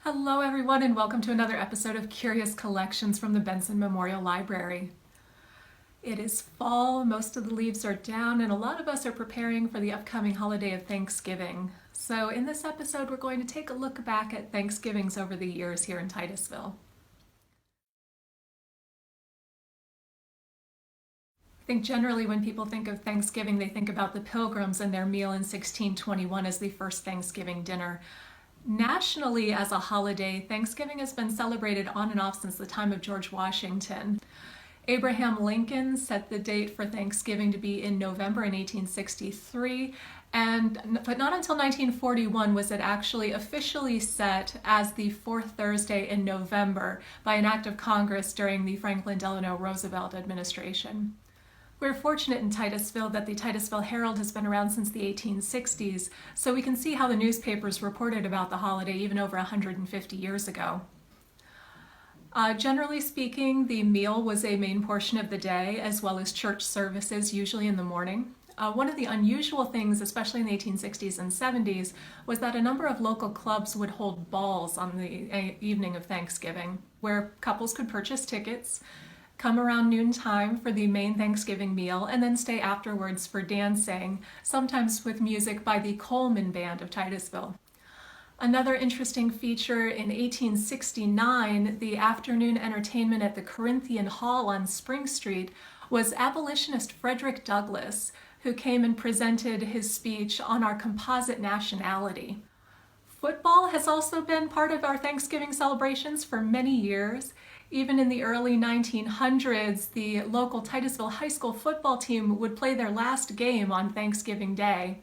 Hello everyone and welcome to another episode of Curious Collections from the Benson Memorial Library. It is fall, most of the leaves are down, and a lot of us are preparing for the upcoming holiday of Thanksgiving. So in this episode we're going to take a look back at Thanksgivings over the years here in Titusville. I think generally when people think of Thanksgiving they think about the Pilgrims and their meal in 1621 as the first Thanksgiving dinner. Nationally, as a holiday, Thanksgiving has been celebrated on and off since the time of George Washington. Abraham Lincoln set the date for Thanksgiving to be in November in 1863, but not until 1941 was it actually officially set as the fourth Thursday in November by an act of Congress during the Franklin Delano Roosevelt administration. We're fortunate in Titusville that the Titusville Herald has been around since the 1860s, so we can see how the newspapers reported about the holiday even over 150 years ago. Generally speaking, the meal was a main portion of the day, as well as church services, usually in the morning. One of the unusual things, especially in the 1860s and 70s, was that a number of local clubs would hold balls on the evening of Thanksgiving, where couples could purchase tickets, come around noontime for the main Thanksgiving meal, and then stay afterwards for dancing, sometimes with music by the Coleman Band of Titusville. Another interesting feature in 1869, the afternoon entertainment at the Corinthian Hall on Spring Street was abolitionist Frederick Douglass, who came and presented his speech on our composite nationality. Football has also been part of our Thanksgiving celebrations for many years. Even in the early 1900s, the local Titusville High School football team would play their last game on Thanksgiving Day.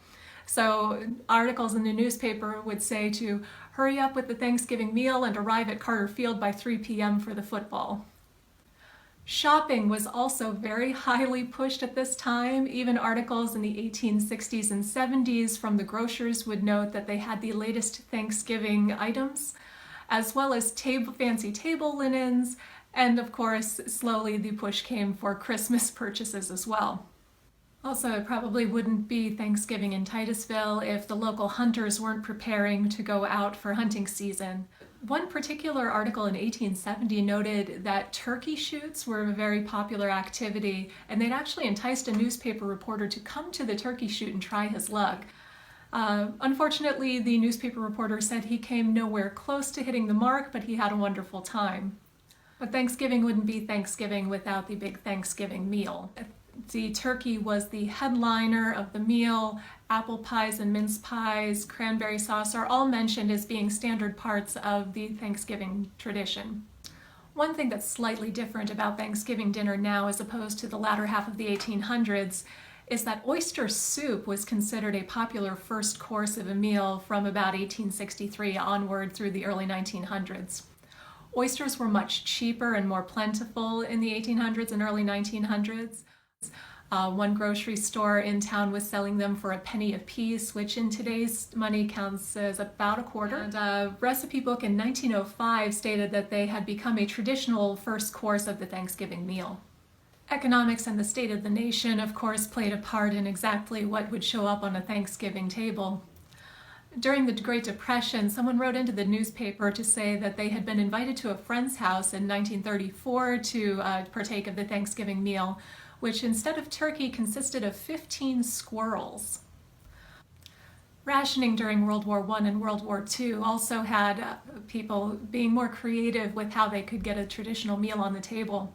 So articles in the newspaper would say to hurry up with the Thanksgiving meal and arrive at Carter Field by 3 p.m. for the football. Shopping was also very highly pushed at this time. Even articles in the 1860s and 70s from the grocers would note that they had the latest Thanksgiving items, as well as fancy table linens, and of course, slowly the push came for Christmas purchases as well. Also, it probably wouldn't be Thanksgiving in Titusville if the local hunters weren't preparing to go out for hunting season. One particular article in 1870 noted that turkey shoots were a very popular activity, and they'd actually enticed a newspaper reporter to come to the turkey shoot and try his luck. Unfortunately, the newspaper reporter said he came nowhere close to hitting the mark, but he had a wonderful time. But Thanksgiving wouldn't be Thanksgiving without the big Thanksgiving meal. The turkey was the headliner of the meal. Apple pies and mince pies, cranberry sauce are all mentioned as being standard parts of the Thanksgiving tradition. One thing that's slightly different about Thanksgiving dinner now as opposed to the latter half of the 1800s is that oyster soup was considered a popular first course of a meal from about 1863 onward through the early 1900s. Oysters were much cheaper and more plentiful in the 1800s and early 1900s. One grocery store in town was selling them for a penny a piece, which in today's money counts as about a quarter. And a recipe book in 1905 stated that they had become a traditional first course of the Thanksgiving meal. Economics and the state of the nation, of course, played a part in exactly what would show up on a Thanksgiving table. During the Great Depression, someone wrote into the newspaper to say that they had been invited to a friend's house in 1934 to partake of the Thanksgiving meal, which instead of turkey consisted of 15 squirrels. Rationing during World War I and World War II also had people being more creative with how they could get a traditional meal on the table.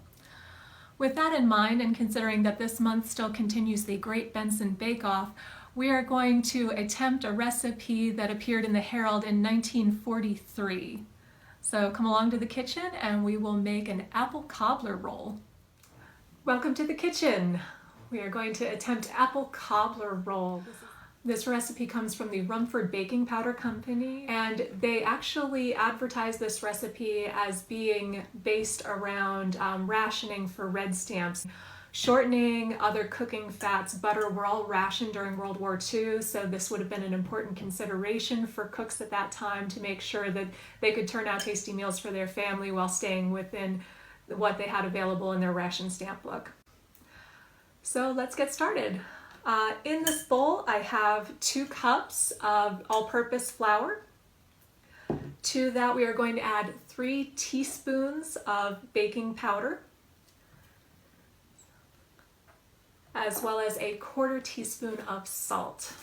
With that in mind, and considering that this month still continues the Great Benson Bake Off, we are going to attempt a recipe that appeared in the Herald in 1943. So come along to the kitchen and we will make an apple cobbler roll. Welcome to the kitchen. We are going to attempt apple cobbler roll. This recipe comes from the Rumford Baking Powder Company, and they actually advertise this recipe as being based around rationing for red stamps. Shortening, other cooking fats, butter were all rationed during World War II, so this would have been an important consideration for cooks at that time to make sure that they could turn out tasty meals for their family while staying within what they had available in their ration stamp book. So let's get started. In this bowl, I have 2 cups of all-purpose flour, 2 To that we are going to add 3 teaspoons of baking powder, as well as a 1/4 teaspoon of salt.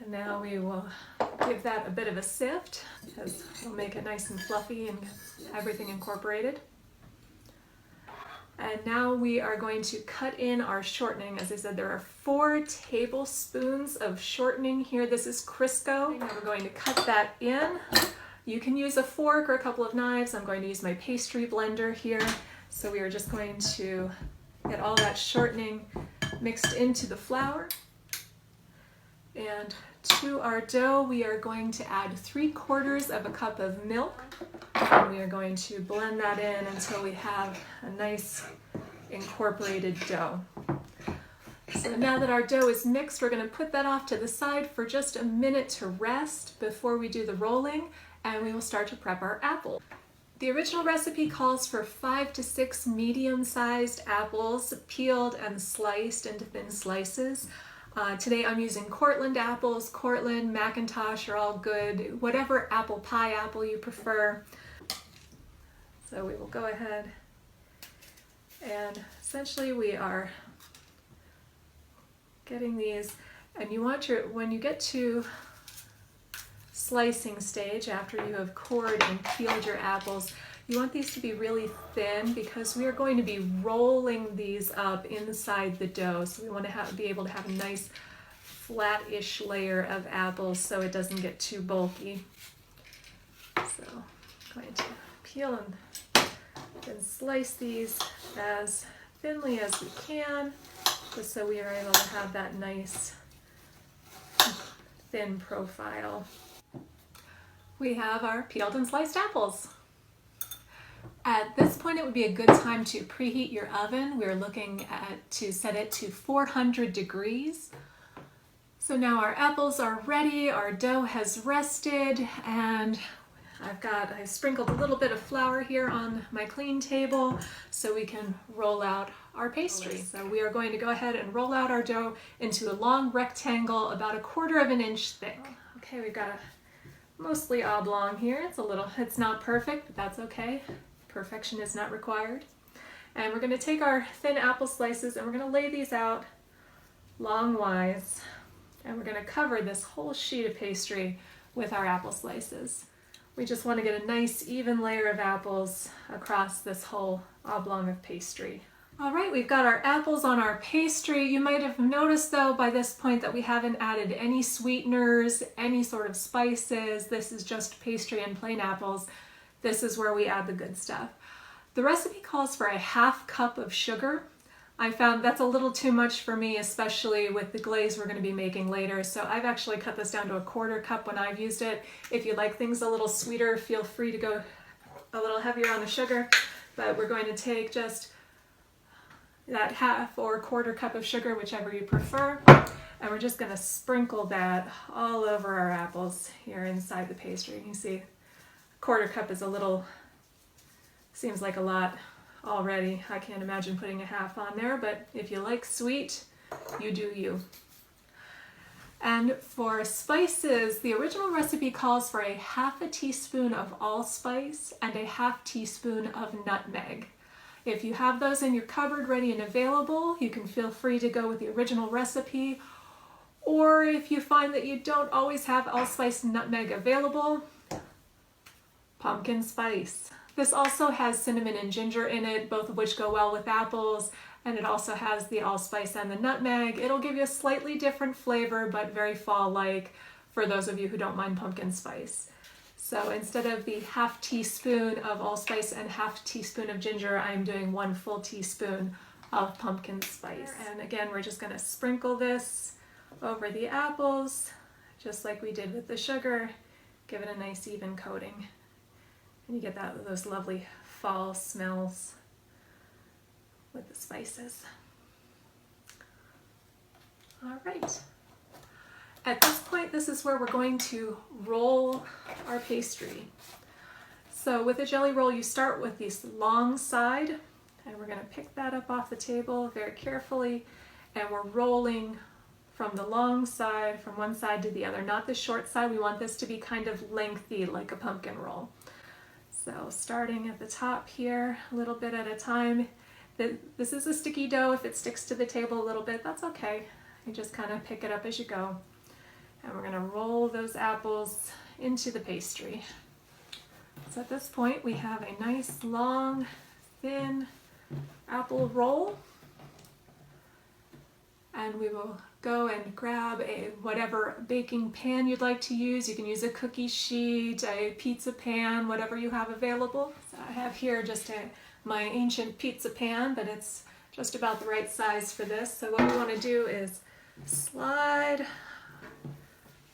And now we will give that a bit of a sift, because we'll make it nice and fluffy and everything incorporated. And now we are going to cut in our shortening. As I said, there are 4 tablespoons of shortening here. This is Crisco. Now we're going to cut that in. You can use a fork or a couple of knives. I'm going to use my pastry blender here. So we are just going to get all that shortening mixed into the flour. And to our dough, we are going to add 3/4 cup of milk. And we are going to blend that in until we have a nice incorporated dough. So now that our dough is mixed, we're going to put that off to the side for just a minute to rest before we do the rolling, and we will start to prep our apple. The original recipe calls for 5 to 6 medium-sized apples, peeled and sliced into thin slices. Today I'm using Cortland apples. Cortland, Macintosh are all good, whatever apple pie apple you prefer. So we will go ahead and essentially we are getting these, and you want when you get to slicing stage after you have cored and peeled your apples, you want these to be really thin because we are going to be rolling these up inside the dough. So we want to be able to have a nice flat-ish layer of apples so it doesn't get too bulky. So I'm going to peel and slice these as thinly as we can, just so we are able to have that nice thin profile. We have our peeled and sliced apples. At this point, it would be a good time to preheat your oven. We're looking to set it to 400 degrees. So now our apples are ready, our dough has rested, and I've sprinkled a little bit of flour here on my clean table so we can roll out our pastry. So we are going to go ahead and roll out our dough into a long rectangle about 1/4 inch thick. Okay, we've got a mostly oblong here. It's not perfect, but that's okay. Perfection is not required. And we're going to take our thin apple slices and we're going to lay these out longwise. And we're going to cover this whole sheet of pastry with our apple slices. We just want to get a nice even layer of apples across this whole oblong of pastry. All right, we've got our apples on our pastry. You might have noticed though by this point that we haven't added any sweeteners, any sort of spices. This is just pastry and plain apples. This is where we add the good stuff. The recipe calls for a 1/2 cup of sugar. I found that's a little too much for me, especially with the glaze we're going to be making later. So I've actually cut this down to 1/4 cup when I've used it. If you like things a little sweeter, feel free to go a little heavier on the sugar. But we're going to take just that 1/2 or 1/4 cup of sugar, whichever you prefer. And we're just going to sprinkle that all over our apples here inside the pastry. You can see 1/4 cup is seems like a lot already. I can't imagine putting a 1/2 on there, but if you like sweet, you do you. And for spices, the original recipe calls for a 1/2 teaspoon of allspice and a 1/2 teaspoon of nutmeg. If you have those in your cupboard ready and available, you can feel free to go with the original recipe. Or if you find that you don't always have allspice and nutmeg available, pumpkin spice. This also has cinnamon and ginger in it, both of which go well with apples, and it also has the allspice and the nutmeg. It'll give you a slightly different flavor, but very fall-like for those of you who don't mind pumpkin spice. So instead of the 1/2 teaspoon of allspice and 1/2 teaspoon of ginger, I'm doing 1 full teaspoon of pumpkin spice. And again, we're just going to sprinkle this over the apples, just like we did with the sugar. Give it a nice even coating. And you get those lovely fall smells with the spices. All right. At this point, this is where we're going to roll our pastry. So with a jelly roll, you start with this long side, and we're going to pick that up off the table very carefully, and we're rolling from the long side, from one side to the other, not the short side. We want this to be kind of lengthy like a pumpkin roll. So starting at the top here, a little bit at a time. This is a sticky dough. If it sticks to the table a little bit, that's okay. You just kind of pick it up as you go. And we're going to roll those apples into the pastry. So at this point we have a nice long, thin apple roll. And we will go and grab whatever baking pan you'd like to use. You can use a cookie sheet, a pizza pan, whatever you have available. So I have here just my ancient pizza pan, but it's just about the right size for this. So what we want to do is slide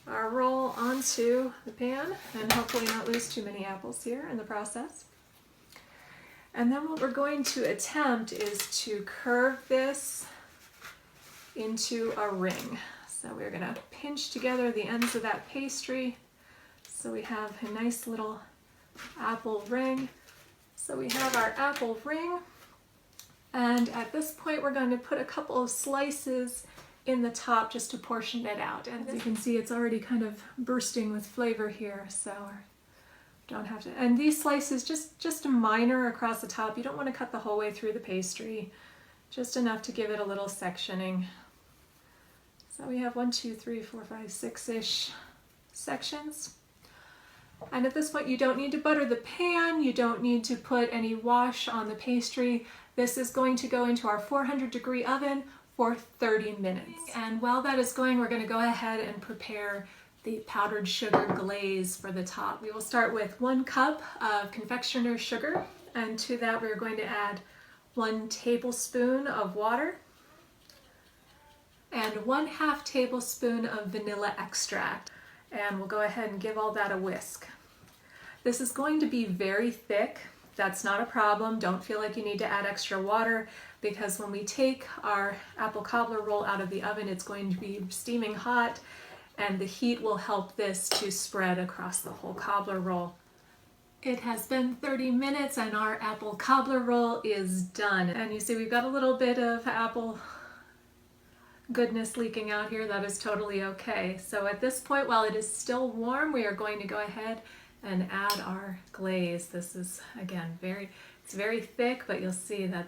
our roll onto the pan and hopefully not lose too many apples here in the process. And then what we're going to attempt is to curve this into a ring. So we're going to pinch together the ends of that pastry so we have a nice little apple ring. So we have our apple ring, and at this point we're going to put a couple of slices in the top just to portion it out. And as you can see, it's already kind of bursting with flavor here, so don't have to. And these slices, just a minor across the top. You don't want to cut the whole way through the pastry, just enough to give it a little sectioning. So we have 1, 2, 3, 4, 5, 6-ish sections. And at this point you don't need to butter the pan, you don't need to put any wash on the pastry. This is going to go into our 400-degree oven for 30 minutes. And while that is going, we're going to go ahead and prepare the powdered sugar glaze for the top. We will start with 1 cup of confectioner's sugar, and to that we're going to add 1 tablespoon of water and 1/2 tablespoon of vanilla extract. And we'll go ahead and give all that a whisk. This is going to be very thick. That's not a problem. Don't feel like you need to add extra water, because when we take our apple cobbler roll out of the oven, it's going to be steaming hot, and the heat will help this to spread across the whole cobbler roll. It has been 30 minutes and our apple cobbler roll is done. And you see we've got a little bit of apple goodness leaking out here. That is totally okay. So at this point, while it is still warm, we are going to go ahead and add our glaze. This is, again, it's very thick, but you'll see that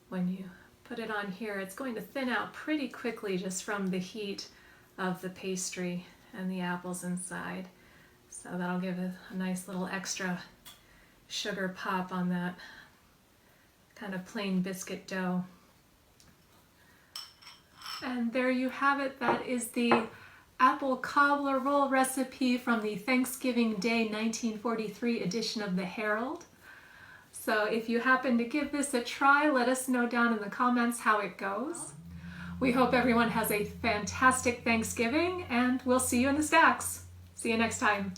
when you put it on here, it's going to thin out pretty quickly just from the heat of the pastry and the apples inside. So that'll give it a nice little extra sugar pop on that kind of plain biscuit dough. And there you have it. That is the apple cobbler roll recipe from the Thanksgiving Day 1943 edition of the Herald. So if you happen to give this a try, let us know down in the comments how it goes. We hope everyone has a fantastic Thanksgiving, and we'll see you in the stacks. See you next time.